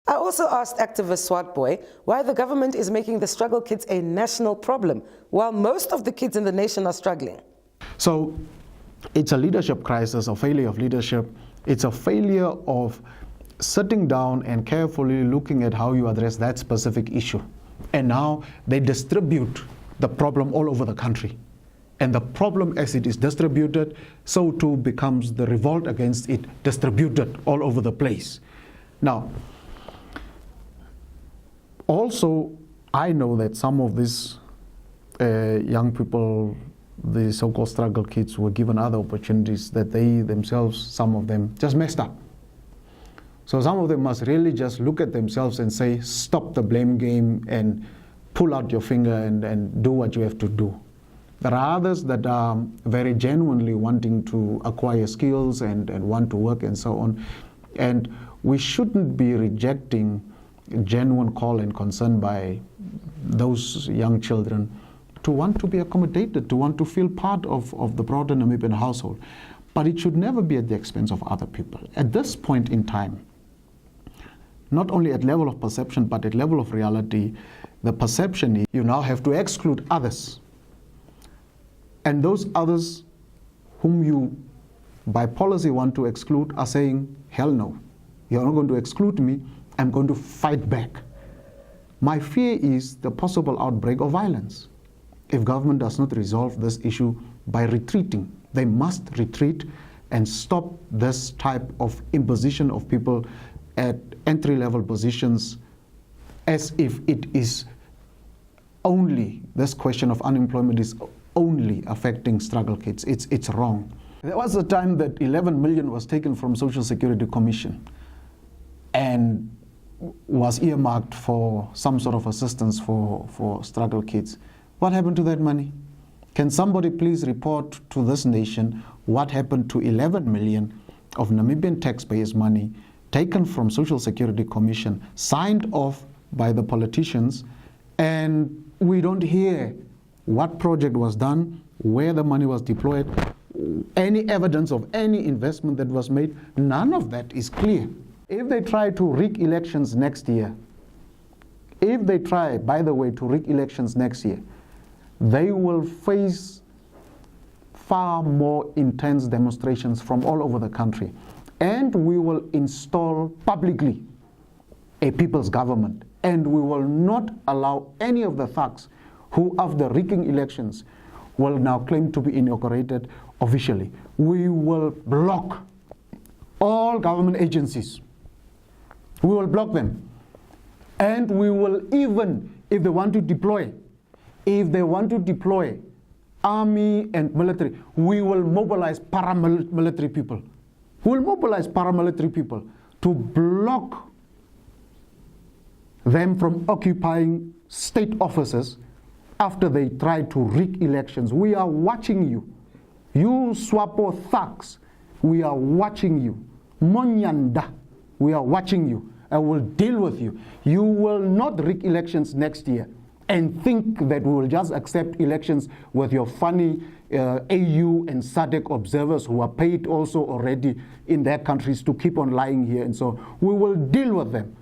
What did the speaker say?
I also asked activist Swartbooi why the government is making the struggle kids a national problem, while most of the kids in the nation are struggling. So it's a leadership crisis, a failure of leadership. It's a failure of sitting down and carefully looking at how you address that specific issue. And now they distribute the problem all over the country. And the problem, as it is distributed, so too becomes the revolt against it distributed all over the place. Now, also, I know that some of these young people, the so-called struggle kids, were given other opportunities that they themselves, some of them, just messed up. So some of them must really just look at themselves and say, stop the blame game and pull out your finger and do what you have to do. There are others that are very genuinely wanting to acquire skills and want to work and so on. And we shouldn't be rejecting genuine call and concern by those young children to want to be accommodated, to want to feel part of the broader Namibian household. But it should never be at the expense of other people. At this point in time, not only at level of perception, but at level of reality, the perception is you now have to exclude others. And those others whom you, by policy, want to exclude are saying, hell no, you're not going to exclude me, I'm going to fight back. My fear is the possible outbreak of violence if government does not resolve this issue by retreating. They must retreat and stop this type of imposition of people at entry-level positions as if it is only, this question of unemployment is only affecting struggle kids. It's wrong. There was a time that 11 million was taken from Social Security Commission and was earmarked for some sort of assistance for struggle kids. What happened to that money? Can somebody please report to this nation what happened to 11 million of Namibian taxpayers' money taken from Social Security Commission, signed off by the politicians, and we don't hear what project was done, where the money was deployed, any evidence of any investment that was made. None of that is clear. If they try to rig elections next year, if they try, by the way, to rig elections next year, they will face far more intense demonstrations from all over the country. And we will install publicly a people's government. And we will not allow any of the thugs who, after rigging elections, will now claim to be inaugurated officially. We will block all government agencies. We will block them. And we will even, if they want to deploy army and military, we will mobilize paramilitary people. We will mobilize paramilitary people to block them from occupying state offices after they try to rig elections. We are watching you. You Swartbooi thugs, we are watching you. Monyanda, we are watching you. I will deal with you. You will not rig elections next year and think that we will just accept elections with your funny AU and SADC observers who are paid also already in their countries to keep on lying here. And so we will deal with them.